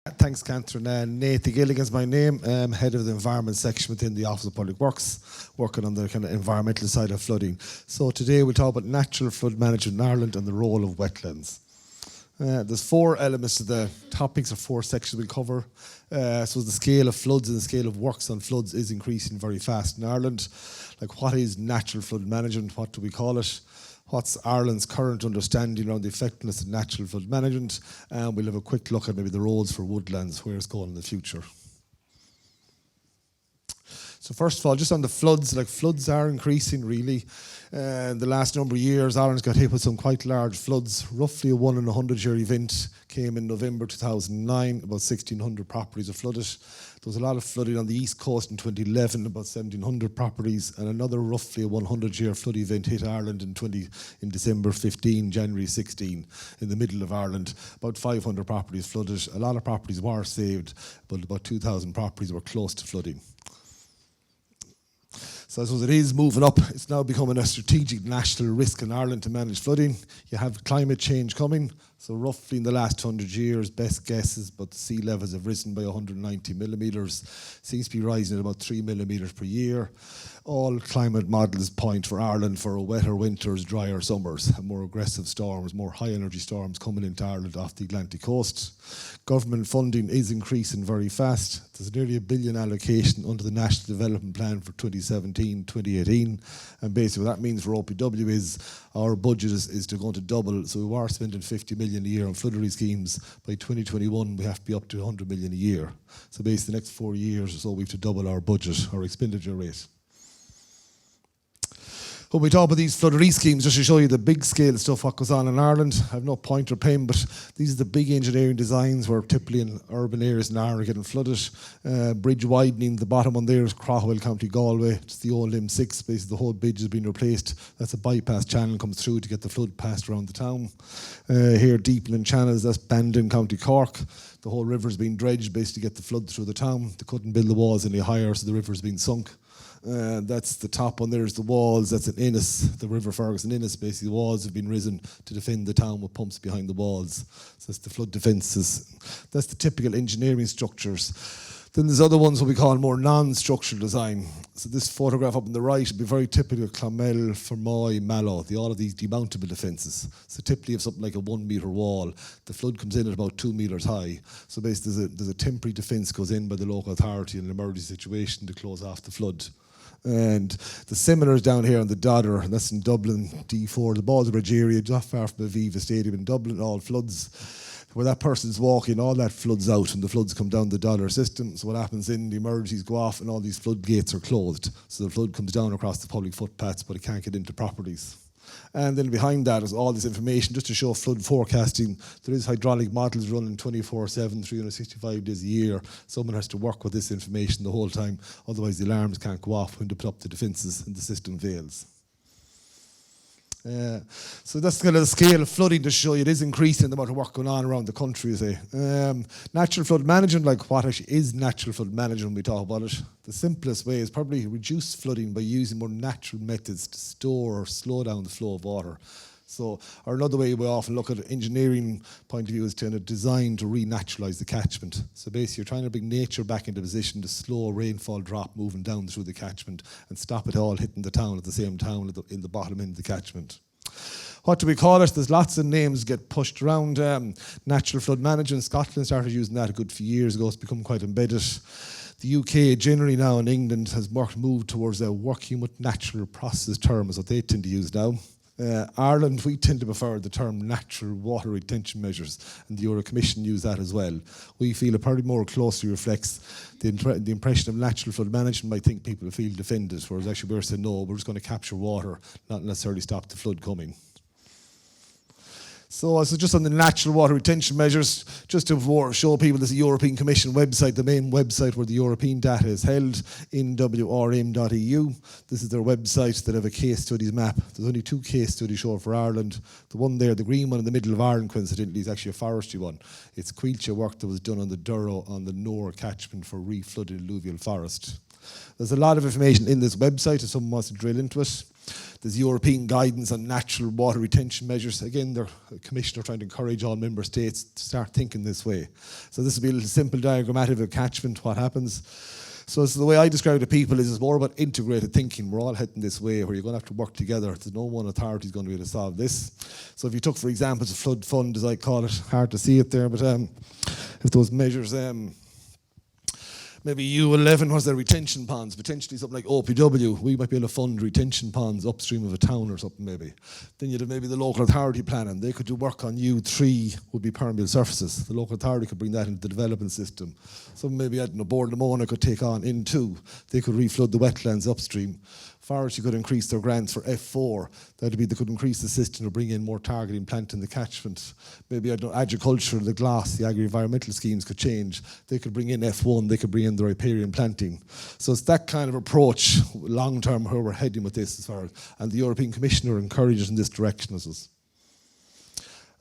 Thanks, Catherine. Nathy Gilligan is my name. I'm head of the environment section within the Office of Public Works, working on the kind of environmental side of flooding. So today we'll talk about natural flood management in Ireland and the role of wetlands. There's four elements to the topics, or four sections we'll cover. So the scale of floods and the scale of works on floods is increasing very fast in Ireland. Like, what is natural flood management? What do we call it? What's Ireland's current understanding around the effectiveness of natural flood management? And we'll have a quick look at maybe the roads for woodlands, where it's going in the future. So first of all, just on the floods, like, floods are increasing really. The last number of years, Ireland's got hit with some quite large floods. Roughly a 1 in 100 year event came in November 2009. About 1,600 properties are flooded. There was a lot of flooding on the east coast in 2011, about 1,700 properties, and another roughly a 100-year flood event hit Ireland in December 15, January 16, in the middle of Ireland. About 500 properties flooded. A lot of properties were saved, but about 2,000 properties were close to flooding. So I suppose it is moving up. It's now becoming a strategic national risk in Ireland to manage flooding. You have climate change coming. So roughly in the last 100 years, best guess is about the sea levels have risen by 190 millimetres. Seems to be rising at about 3 millimetres per year. All climate models point for Ireland for wetter winters, drier summers, and more aggressive storms, more high energy storms coming into Ireland off the Atlantic coast. Government funding is increasing very fast. There's nearly £1 billion allocation under the National Development Plan for 2017-2018. And basically what that means for OPW is our budget is going to double. So we are spending 50 million a year on flood relief schemes. By 2021, we have to be up to 100 million a year. So basically the next 4 years or so, we have to double our budget, our expenditure rate. When we talk about these flood relief schemes, just to show you the big scale stuff, what goes on in Ireland, I have no point or pen, but these are the big engineering designs where typically in urban areas in Ireland are getting flooded. Bridge widening, the bottom one there is Craughwell, County Galway. It's the old M6, basically the whole bridge has been replaced. That's a bypass channel comes through to get the flood passed around the town. Here, deepening channels, that's Bandon, County Cork. The whole river's been dredged basically to get the flood through the town. They couldn't build the walls any higher, so the river's been sunk. That's the top one, there's the walls, that's in Innis, the River Ferguson Innis, basically the walls have been risen to defend the town with pumps behind the walls. So that's the flood defences. That's the typical engineering structures. Then there's other ones what we call more non-structural design. So this photograph up on the right would be very typical of Clonmel, Fermoy, Mallow, all of these demountable defences. So typically of something like a 1 metre wall, the flood comes in at about 2 metres high. So basically there's a temporary defence goes in by the local authority in an emergency situation to close off the flood. And the seminars down here on the Dodder, and that's in Dublin, D4, the Baldbridge area, not far from the Aviva Stadium in Dublin, all floods. Where that person's walking, all that floods out, and the floods come down the Dodder system. So what happens in, the emergencies go off, and all these floodgates are closed. So the flood comes down across the public footpaths, but it can't get into properties. And then behind that is all this information just to show flood forecasting. There is hydraulic models running 24/7, 365 days a year. Someone has to work with this information the whole time, otherwise the alarms can't go off when they put up the defences and the system fails. So that's kind of the scale of flooding to show you it is increasing the amount of work going on around the country, say. Natural flood management, like, what actually is natural flood management when we talk about it? The simplest way is probably reduce flooding by using more natural methods to store or slow down the flow of water. So, or another way we often look at it, engineering point of view, is to design to renaturalise the catchment. So basically you're trying to bring nature back into position to slow rainfall drop moving down through the catchment and stop it all hitting the town at the same time in the bottom end of the catchment. What do we call it? There's lots of names get pushed around. Natural flood management, Scotland started using that a good few years ago. It's become quite embedded. The UK generally now in England has moved towards working with natural process term is what they tend to use now. Ireland, we tend to prefer the term natural water retention measures, and the Euro Commission use that as well. We feel it probably more closely reflects the impression of natural flood management. Might think people feel defended, whereas actually we're saying no, we're just going to capture water, not necessarily stop the flood coming. So just on the natural water retention measures, just to show people, there's a European Commission website, the main website where the European data is held, nwrm.eu. This is their website that have a case studies map. There's only 2 case studies shown for Ireland. The one there, the green one in the middle of Ireland, coincidentally, is actually a forestry one. It's Quilcha work that was done on the Durrow, on the Nore catchment for reflooded alluvial forest. There's a lot of information in this website if someone wants to drill into it. There's European guidance on natural water retention measures. Again, the Commissioner trying to encourage all member states to start thinking this way. So this will be a little simple diagrammatic of a catchment, what happens. So the way I describe it to people is it's more about integrated thinking. We're all heading this way where you're going to have to work together. There's no one authority is going to be able to solve this. So if you took, for example, the flood fund, as I call it, hard to see it there, but if those measures, maybe U11 was their retention ponds, potentially something like OPW. We might be able to fund retention ponds upstream of a town or something maybe. Then you'd have maybe the local authority planning. They could do work on U3 would be permeable surfaces. The local authority could bring that into the development system. So maybe, I don't know, Board of Mona could take on N2. They could reflood the wetlands upstream. Forestry could increase their grants for F4. That'd be they could increase the system to bring in more targeting plant in the catchment. Maybe, I don't know, agriculture, the GLAS, the agri-environmental schemes could change. They could bring in F1, they could bring in the riparian planting. So it's that kind of approach, long term, where we're heading with this as far as, and the European Commissioner encourages in this direction as us.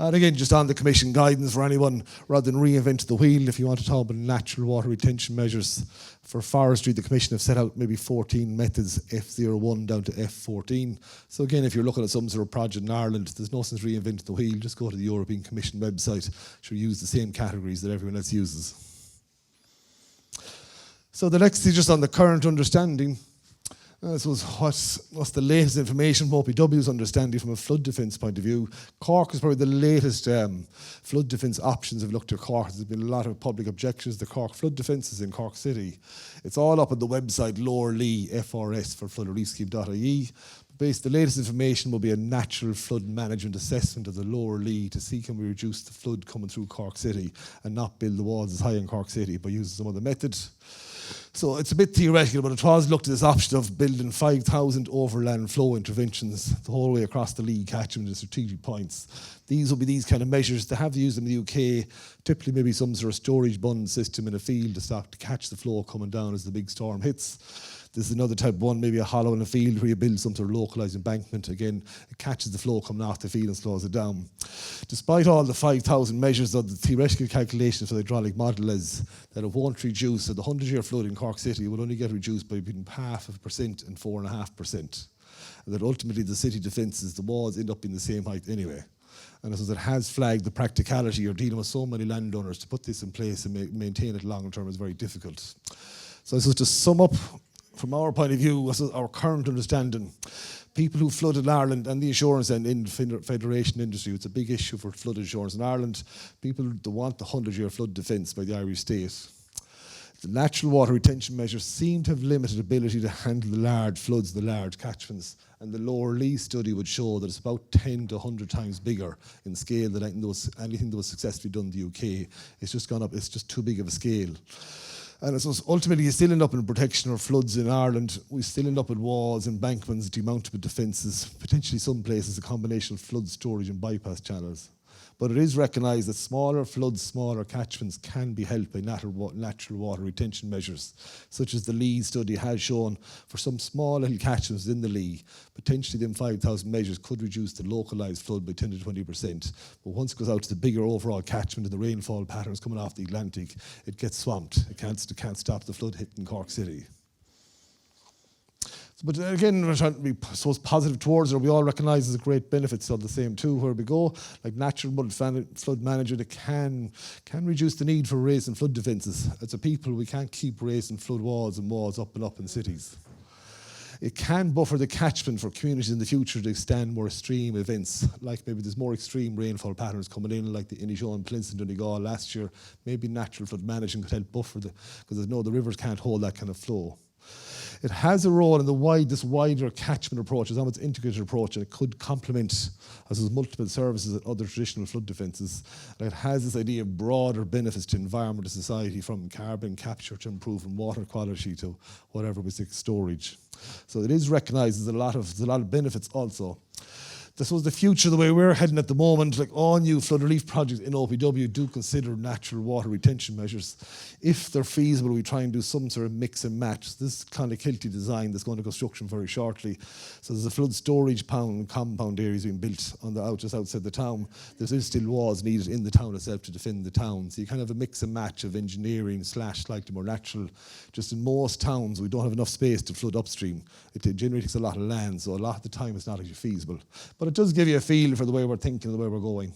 And again, just on the Commission guidance for anyone, rather than reinvent the wheel, if you want to talk about natural water retention measures for forestry, the Commission have set out maybe 14 methods, F01 down to F14. So again, if you're looking at some sort of project in Ireland, there's no sense reinventing the wheel, just go to the European Commission website, should use the same categories that everyone else uses. So the next is just on the current understanding. So what's the latest information from OPW's understanding from a flood defence point of view? Cork is probably the latest flood defence options have looked at Cork. There's been a lot of public objections to Cork flood defences in Cork City. It's all up on the website Lower Lee FRS for floodreliefscheme.ie. The latest information will be a natural flood management assessment of the Lower Lee to see can we reduce the flood coming through Cork City and not build the walls as high in Cork City by using some other method. So it's a bit theoretical, but it was looked at this option of building 5,000 overland flow interventions the whole way across the Lee catchment in strategic points. These will be these kind of measures. They have used them in the UK, typically maybe some sort of storage bund system in a field to catch the flow coming down as the big storm hits. This is another type of one, maybe a hollow in a field where you build some sort of localised embankment. Again, it catches the flow coming off the field and slows it down. Despite all the 5,000 measures, of the theoretical calculations for the hydraulic model is that it won't reduce, so the 100-year flood in Cork City will only get reduced by between 0.5% and 4.5%. And that ultimately the city defences, the walls end up being the same height anyway. And as it has flagged the practicality, you're dealing with so many landowners, to put this in place and maintain it long term is very difficult. So this is to sum up, from our point of view, our current understanding, people who flooded Ireland and the insurance and in federation industry, it's a big issue for flood insurance in Ireland, people that want the 100-year flood defence by the Irish state. The natural water retention measures seem to have limited ability to handle the large floods, the large catchments, and the Lower Lee study would show that it's about 10 to 100 times bigger in scale than anything that was successfully done in the UK. It's just gone up, it's just too big of a scale. And so ultimately you still end up in protection or floods in Ireland. We still end up with walls, embankments, demountable defences, potentially some places a combination of flood storage and bypass channels. But it is recognised that smaller floods, smaller catchments can be helped by natural water retention measures, such as the Lee study has shown for some small little catchments in the Lee. Potentially them 5,000 measures could reduce the localised flood by 10 to 20%. But once it goes out to the bigger overall catchment and the rainfall patterns coming off the Atlantic, it gets swamped. It can't stop the flood hitting Cork City. But again, we're trying to be so positive towards it. We all recognise there's great benefits of the same too. Where we go, like natural flood management, it can reduce the need for raising flood defences. As a people, we can't keep raising flood walls and walls up and up in cities. It can buffer the catchment for communities in the future to extend more extreme events, like maybe there's more extreme rainfall patterns coming in, like the Inishowen and Plinson Donegal last year. Maybe natural flood management could help buffer because the rivers can't hold that kind of flow. It has a role in this wider catchment approach, it's almost an integrated approach, and it could complement, as there's multiple services and other traditional flood defences. And it has this idea of broader benefits to environment and society, from carbon capture to improving water quality to whatever we say storage. So it is recognised there's a lot of benefits also. This was the future, the way we're heading at the moment, like all new flood relief projects in OPW do consider natural water retention measures. If they're feasible, we try and do some sort of mix and match. This kind of Kilty design that's going to construction very shortly. So there's a flood storage compound areas being built on the just outside the town. There's still walls needed in the town itself to defend the town. So you kind of have a mix and match of engineering / slightly more natural. Just in most towns, we don't have enough space to flood upstream. It generates a lot of land, so a lot of the time it's not actually feasible. But it does give you a feel for the way we're thinking, the way we're going.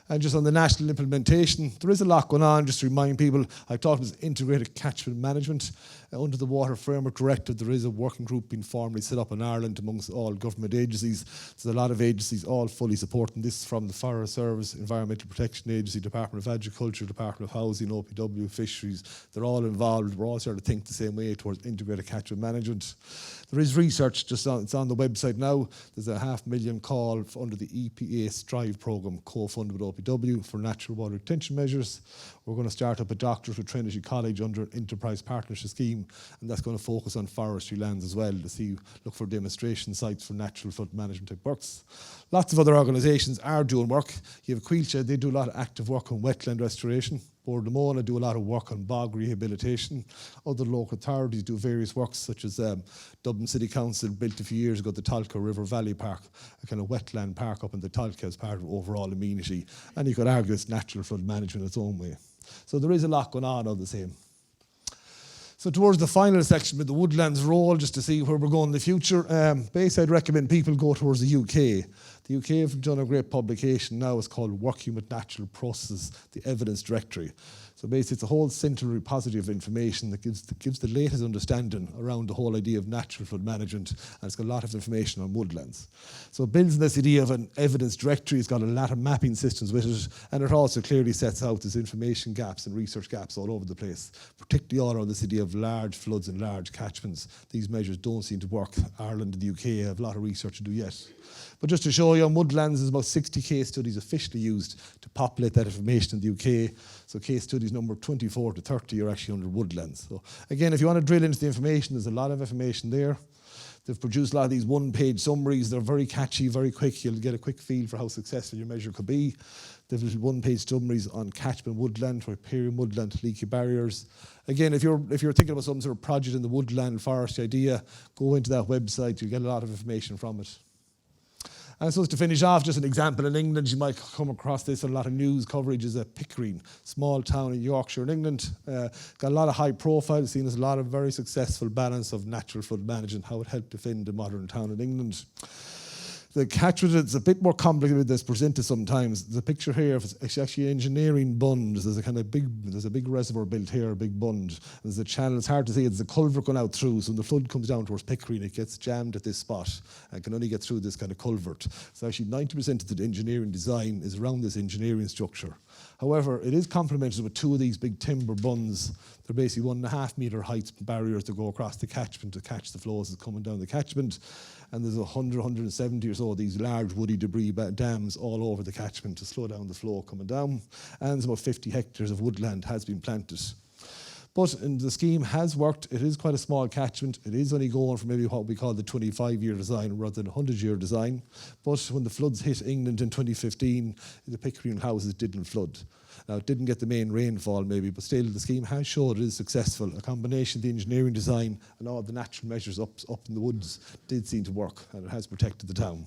And just on the national implementation, there is a lot going on. Just to remind people, I talked about integrated catchment management. Under the Water Framework Directive, there is a working group being formally set up in Ireland amongst all government agencies. There's a lot of agencies all fully supporting this, from the Forest Service, Environmental Protection Agency, Department of Agriculture, Department of Housing, OPW, Fisheries. They're all involved. We're all starting to think the same way towards integrated catchment management. There is research, it's on the website now. There's a $500,000 call under the EPA Strive programme, co-funded with OPW for natural water retention measures. We're going to start up a doctorate with Trinity College under an enterprise partnership scheme, and that's going to focus on forestry lands as well to look for demonstration sites for natural flood management type works. Lots of other organisations are doing work. You have Quilcha, they do a lot of active work on wetland restoration. Bord Lamona do a lot of work on bog rehabilitation. Other local authorities do various works, such as Dublin City Council built a few years ago the Tolka River Valley Park, a kind of wetland park up in the Tolka as part of overall amenity. And you could argue it's natural flood management in its own way. So there is a lot going on all the same. So towards the final section with the Woodlands role, just to see where we're going in the future, basically I'd recommend people go towards the UK. The UK have done a great publication now. It's called Working with Natural Processes, the Evidence Directory. So basically it's a whole central repository of information that gives the latest understanding around the whole idea of natural flood management, and it's got a lot of information on woodlands. So it builds on this idea of an evidence directory. It's got a lot of mapping systems with it, and it also clearly sets out there's information gaps and research gaps all over the place, particularly all around this idea of large floods and large catchments. These measures don't seem to work. Ireland and the UK have a lot of research to do yet. But just to show you, on woodlands, there's about 60 case studies officially used to populate that information in the UK. So case studies number 24 to 30 are actually under woodlands. So again, if you want to drill into the information, there's a lot of information there. They've produced a lot of these one-page summaries. They're very catchy, very quick. You'll get a quick feel for how successful your measure could be. They've little one-page summaries on catchment woodland, riparian woodland, leaky barriers. Again, if you're thinking about some sort of project in the woodland forest idea, go into that website. You'll get a lot of information from it. And so to finish off, just an example in England, you might come across this, a lot of news coverage is at Pickering, small town in Yorkshire in England. Got a lot of high profile, seen as a lot of very successful balance of natural flood management, how it helped defend a modern town in England. The catchment is a bit more complicated than it's presented sometimes. The picture here is actually engineering bund. There's a big reservoir built here, a big bund. There's a channel, it's hard to see, it's a culvert going out through, so when the flood comes down towards Pickering, it gets jammed at this spot and can only get through this kind of culvert. So actually 90% of the engineering design is around this engineering structure. However, it is complemented with two of these big timber bunds. They're basically 1.5 metre height barriers to go across the catchment to catch the flows that's coming down the catchment. And there's 170 or so of these large woody debris dams all over the catchment to slow down the flow coming down. And there's about 50 hectares of woodland has been planted. But the scheme has worked. It is quite a small catchment. It is only going for maybe what we call the 25-year design rather than a 100-year design. But when the floods hit England in 2015, the Pickering houses didn't flood. Now, it didn't get the main rainfall maybe, but still the scheme has showed it is successful. A combination of the engineering design and all the natural measures up in the woods did seem to work, and it has protected the town.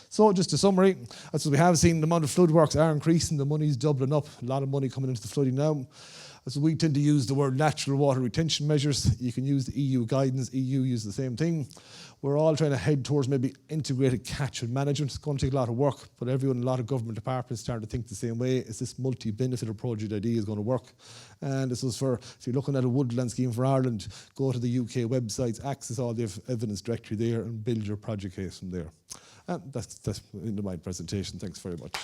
So just a summary, as we have seen, the amount of flood works are increasing, the money's doubling up, a lot of money coming into the flooding now. So we tend to use the word natural water retention measures. You can use the EU guidance, EU uses the same thing. We're all trying to head towards maybe integrated catchment management. It's going to take a lot of work, but everyone, a lot of government departments starting to think the same way. Is this multi-benefit project idea is going to work? And this was for, if you're looking at a woodland scheme for Ireland, go to the UK websites, access all the evidence directory there and build your project case from there. And that's the end of my presentation. Thanks very much.